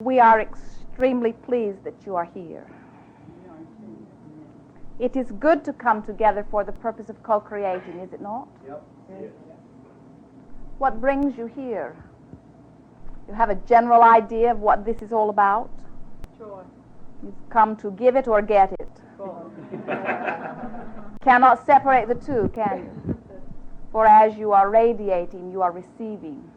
We are extremely pleased that you are here. It is good to come together for the purpose of co-creating, is it not? Yep. Yes. What brings you here? You have a general idea of what this is all about? Joy. You've come to give it or get it. Both. Cannot separate the two, can you? For as you are radiating, you are receiving.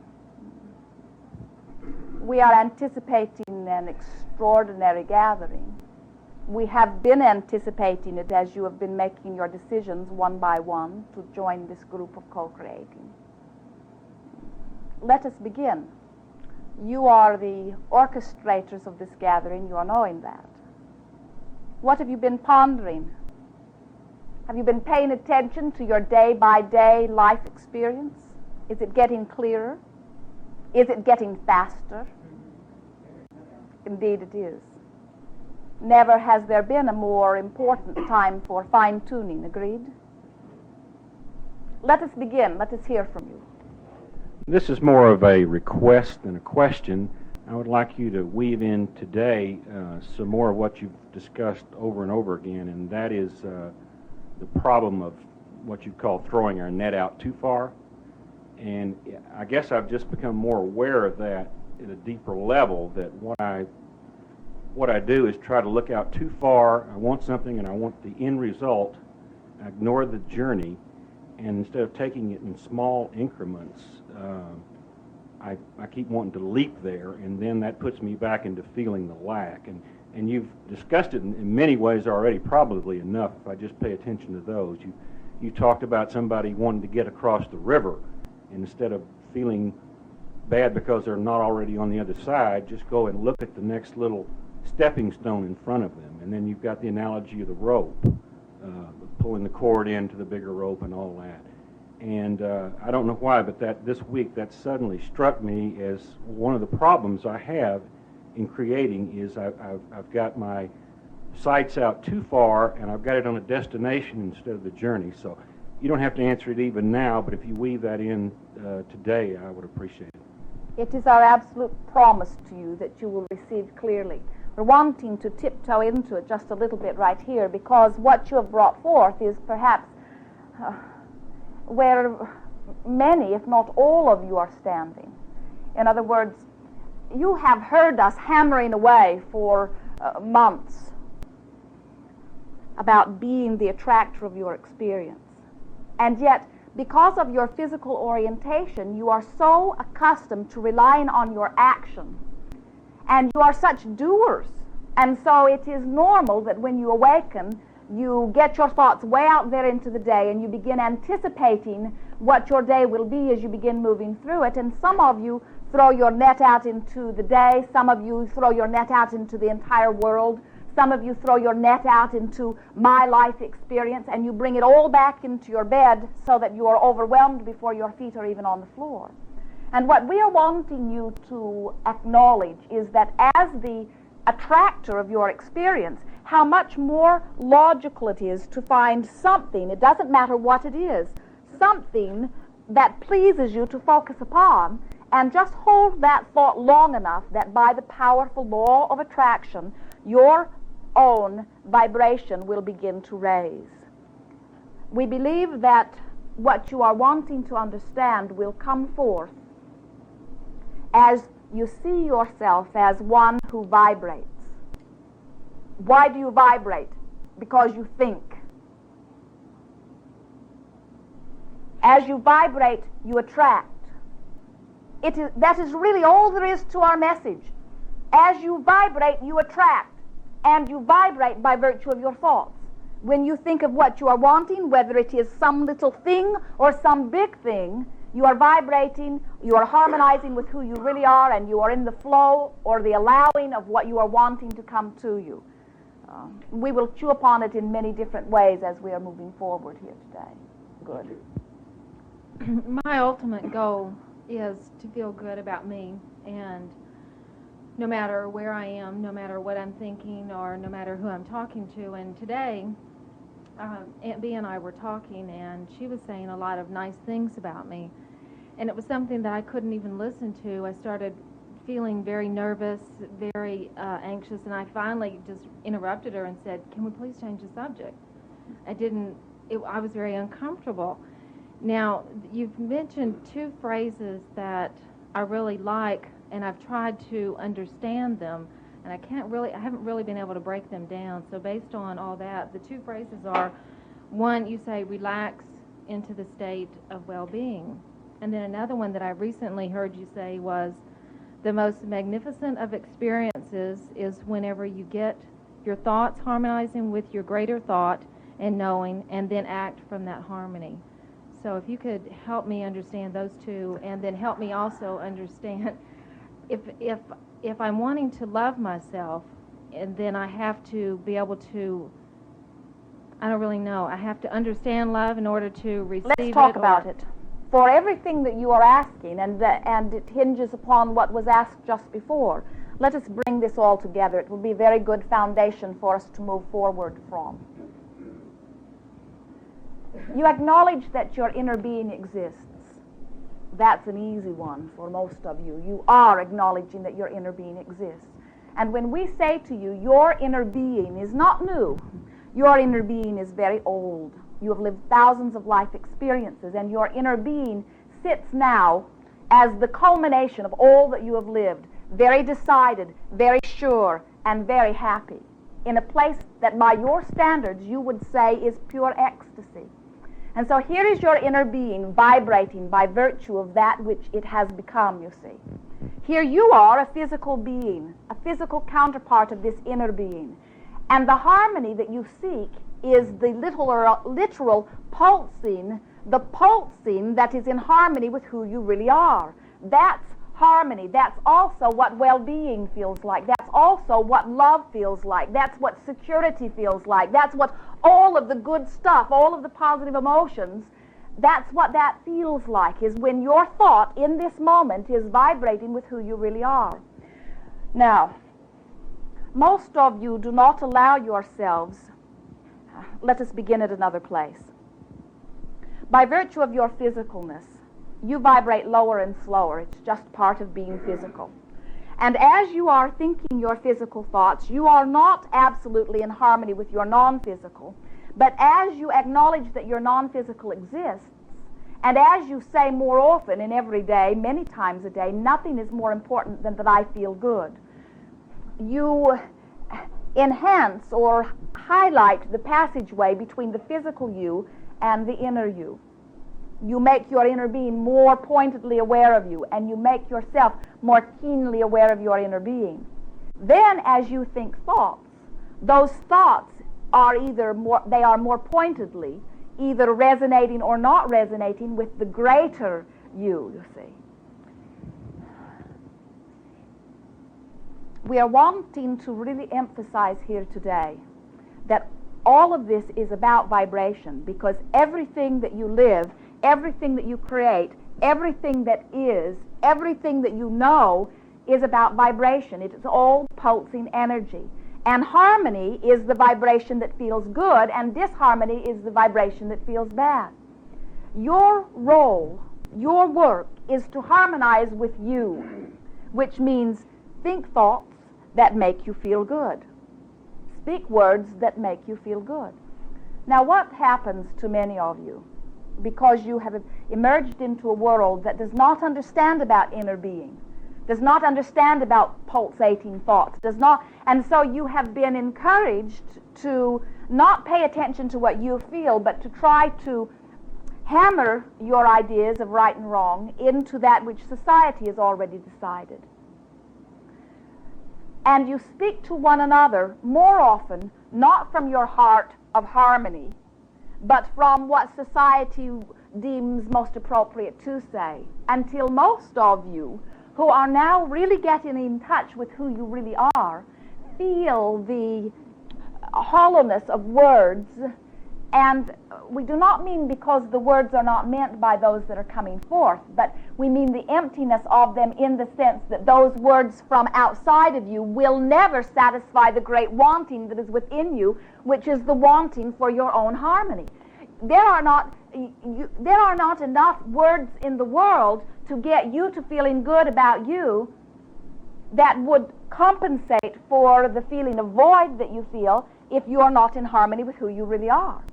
We are anticipating an extraordinary gathering. We have been anticipating it as you have been making your decisions one by one to join this group of co-creating. Let us begin. You are the orchestrators of this gathering. You are knowing that. What have you been pondering? Have you been paying attention to your day-by-day life experience? Is it getting clearer? Is it getting faster? Indeed it is. Never has there been a more important time for fine-tuning, agreed? Let us begin. Let us hear from you. This is more of a request than a question. I would like you to weave in today some more of what you've discussed over and over again, and that is the problem of what you call throwing our net out too far. And I guess I've just become more aware of that at a deeper level, that what I do is try to look out too far. I want something and I want the end result. I ignore the journey, and instead of taking it in small increments, I keep wanting to leap there, and then that puts me back into feeling the lack. And you've discussed it in many ways already, probably enough if I just pay attention to those. You talked about somebody wanting to get across the river, and instead of feeling bad because they're not already on the other side, just go and look at the next little stepping stone in front of them. And then you've got the analogy of the rope, pulling the cord into the bigger rope and all that. And I don't know why, but this week that suddenly struck me as one of the problems I have in creating is I've got my sights out too far, and I've got it on a destination instead of the journey. So you don't have to answer it even now, but if you weave that in today, I would appreciate it. It is our absolute promise to you that you will receive clearly. We're wanting to tiptoe into it just a little bit right here, because what you have brought forth is perhaps where many, if not all of you, are standing. In other words, you have heard us hammering away for months about being the attractor of your experience. And yet, because of your physical orientation, you are so accustomed to relying on your action. And you are such doers. And so it is normal that when you awaken, you get your thoughts way out there into the day, and you begin anticipating what your day will be as you begin moving through it. And some of you throw your net out into the day. Some of you throw your net out into the entire world. Some of you throw your net out into my life experience, and you bring it all back into your bed so that you are overwhelmed before your feet are even on the floor. And what we are wanting you to acknowledge is that as the attractor of your experience, how much more logical it is to find something, it doesn't matter what it is, something that pleases you to focus upon, and just hold that thought long enough that by the powerful law of attraction, your own vibration will begin to raise. We believe that what you are wanting to understand will come forth as you see yourself as one who vibrates. Why do you vibrate? Because you think. As you vibrate, you attract. That is really all there is to our message. As you vibrate, you attract. And you vibrate by virtue of your thoughts. When you think of what you are wanting, whether it is some little thing or some big thing, you are vibrating, you are harmonizing with who you really are, and you are in the flow or the allowing of what you are wanting to come to you. We will chew upon it in many different ways as we are moving forward here today. Good. My ultimate goal is to feel good about me, and no matter where I am, no matter what I'm thinking, or no matter who I'm talking to. And today, Aunt Bea and I were talking, and she was saying a lot of nice things about me. And it was something that I couldn't even listen to. I started feeling very nervous, very anxious, and I finally just interrupted her and said, "Can we please change the subject?" I was very uncomfortable. Now, you've mentioned two phrases that I really like, and I've tried to understand them, and I haven't really been able to break them down. So based on all that, the two phrases are, one, you say, relax into the state of well-being. And then another one that I recently heard you say was, the most magnificent of experiences is whenever you get your thoughts harmonizing with your greater thought and knowing, and then act from that harmony. So if you could help me understand those two, and then help me also understand if I'm wanting to love myself, and then I have to be able to, I don't really know, I have to understand love in order to receive it. Let's talk about it. For everything that you are asking, and it hinges upon what was asked just before, let us bring this all together. It will be a very good foundation for us to move forward from. You acknowledge that your inner being exists. That's an easy one for most of you. You are acknowledging that your inner being exists. And when we say to you, your inner being is not new, your inner being is very old. You have lived thousands of life experiences, and your inner being sits now as the culmination of all that you have lived, very decided, very sure, and very happy, in a place that by your standards you would say is pure ecstasy. And so here is your inner being vibrating by virtue of that which it has become, you see. Here you are, a physical being, a physical counterpart of this inner being. And the harmony that you seek is the literal pulsing, the pulsing that is in harmony with who you really are. That's harmony. That's also what well-being feels like. That's also what love feels like. That's what security feels like. That's what all of the good stuff, all of the positive emotions, that's what that feels like, is when your thought in this moment is vibrating with who you really are. Now, most of you do not allow yourselves, let us begin at another place. By virtue of your physicalness, you vibrate lower and slower. It's just part of being physical. And as you are thinking your physical thoughts, you are not absolutely in harmony with your non-physical. But as you acknowledge that your non-physical exists, and as you say more often in every day, many times a day, nothing is more important than that I feel good, you enhance or highlight the passageway between the physical you and the inner you. You make your inner being more pointedly aware of you, and you make yourself more keenly aware of your inner being. Then, as you think thoughts, those thoughts are more pointedly either resonating or not resonating with the greater you see. We are wanting to really emphasize here today that all of this is about vibration, because everything that you live, everything that you create, everything that is, everything that you know is about vibration. It is all pulsing energy. And harmony is the vibration that feels good, and disharmony is the vibration that feels bad. Your role, your work, is to harmonize with you, which means think thoughts that make you feel good. Speak words that make you feel good. Now, what happens to many of you? Because you have emerged into a world that does not understand about inner being, does not understand about pulsating thoughts, and so you have been encouraged to not pay attention to what you feel, but to try to hammer your ideas of right and wrong into that which society has already decided. And you speak to one another more often, not from your heart of harmony, but from what society deems most appropriate to say, until most of you, who are now really getting in touch with who you really are, feel the hollowness of words. And we do not mean because the words are not meant by those that are coming forth, but we mean the emptiness of them in the sense that those words from outside of you will never satisfy the great wanting that is within you, which is the wanting for your own harmony. There are not enough words in the world to get you to feeling good about you that would compensate for the feeling of void that you feel if you are not in harmony with who you really are.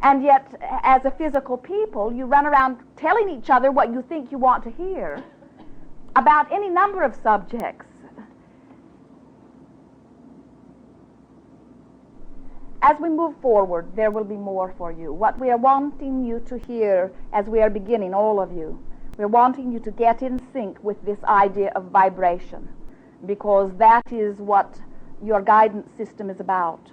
And yet, as a physical people, you run around telling each other what you think you want to hear about any number of subjects. As we move forward, there will be more for you. What we are wanting you to hear as we are beginning, all of you, we're wanting you to get in sync with this idea of vibration, because that is what your guidance system is about.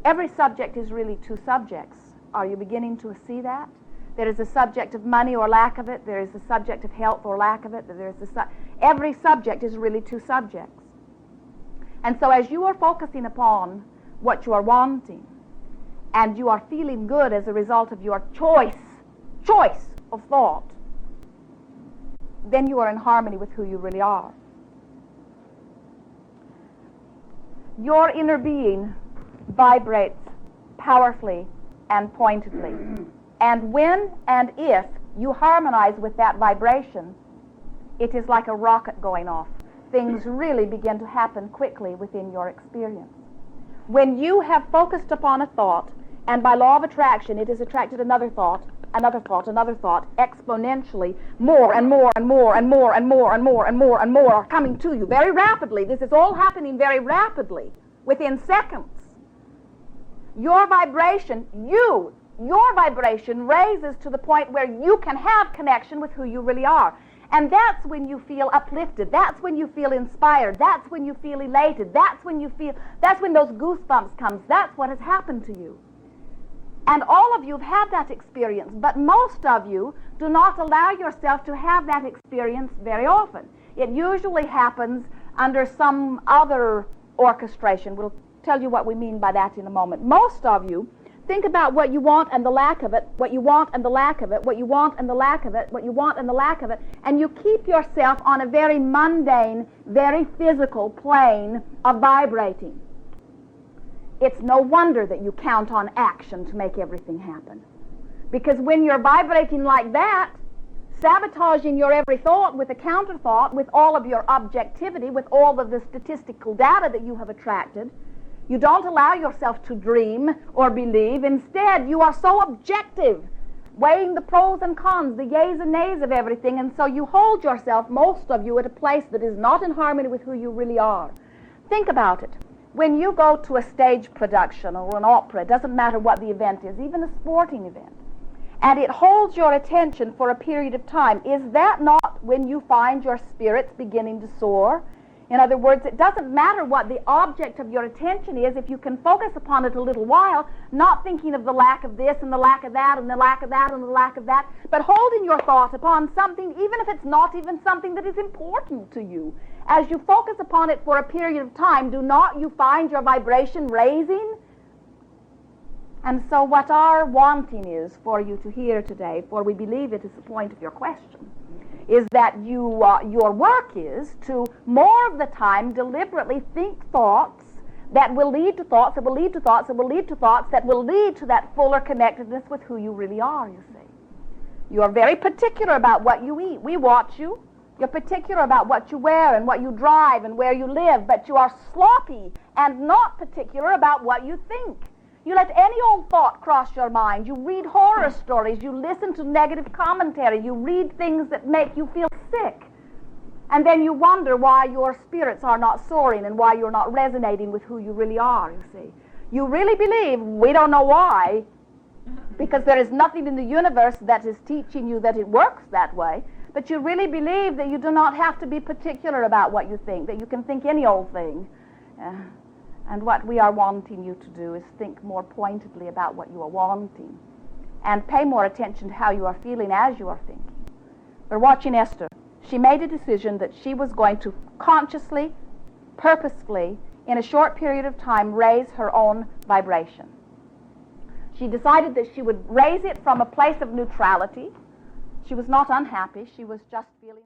Every subject is really two subjects. Are you beginning to see that? There is a subject of money or lack of it. There is a subject of health or lack of it. Every subject is really two subjects. And so as you are focusing upon what you are wanting, and you are feeling good as a result of your choice of thought, then you are in harmony with who you really are. Your inner being vibrates powerfully and pointedly. And when and if you harmonize with that vibration, it is like a rocket going off. Things really begin to happen quickly within your experience. When you have focused upon a thought, and by law of attraction it has attracted another thought, exponentially, more and more and more and more and more and more and more and more are coming to you very rapidly. This is all happening very rapidly, within seconds. Your vibration raises to the point where you can have connection with who you really are. And that's when you feel uplifted. That's when you feel inspired. That's when you feel elated. That's when those goosebumps comes. That's what has happened to you. And all of you have had that experience, but most of you do not allow yourself to have that experience very often. It usually happens under some other orchestration. We'll tell you what we mean by that in a moment. Most of you think about what you want and the lack of it, what you want and the lack of it, what you want and the lack of it, what you want and the lack of it, and you keep yourself on a very mundane, very physical plane of vibrating. It's no wonder that you count on action to make everything happen. Because when you're vibrating like that, sabotaging your every thought with a counter thought, with all of your objectivity, with all of the statistical data that you have attracted, you don't allow yourself to dream or believe. Instead, you are so objective, weighing the pros and cons, the yays and nays of everything, and so you hold yourself, most of you, at a place that is not in harmony with who you really are. Think about it. When you go to a stage production or an opera, it doesn't matter what the event is, even a sporting event, and it holds your attention for a period of time, is that not when you find your spirits beginning to soar? In other words, it doesn't matter what the object of your attention is if you can focus upon it a little while, not thinking of the lack of this and the lack of that and the lack of that and the lack of that, but holding your thought upon something, even if it's not even something that is important to you. As you focus upon it for a period of time, do not you find your vibration raising? And so what our wanting is for you to hear today, for we believe it is the point of your question, is that your work is to more of the time deliberately think thoughts that will lead to thoughts, that will lead to thoughts, that will lead to thoughts, that will lead to that fuller connectedness with who you really are, you see. You are very particular about what you eat. We watch you. You're particular about what you wear and what you drive and where you live, but you are sloppy and not particular about what you think. You let any old thought cross your mind. You read horror stories. You listen to negative commentary. You read things that make you feel sick. And then you wonder why your spirits are not soaring and why you're not resonating with who you really are, you see. You really believe, we don't know why, because there is nothing in the universe that is teaching you that it works that way, but you really believe that you do not have to be particular about what you think, that you can think any old thing. And what we are wanting you to do is think more pointedly about what you are wanting and pay more attention to how you are feeling as you are thinking. We're watching Esther. She made a decision that she was going to consciously, purposefully, in a short period of time, raise her own vibration. She decided that she would raise it from a place of neutrality. She was not unhappy. She was just feeling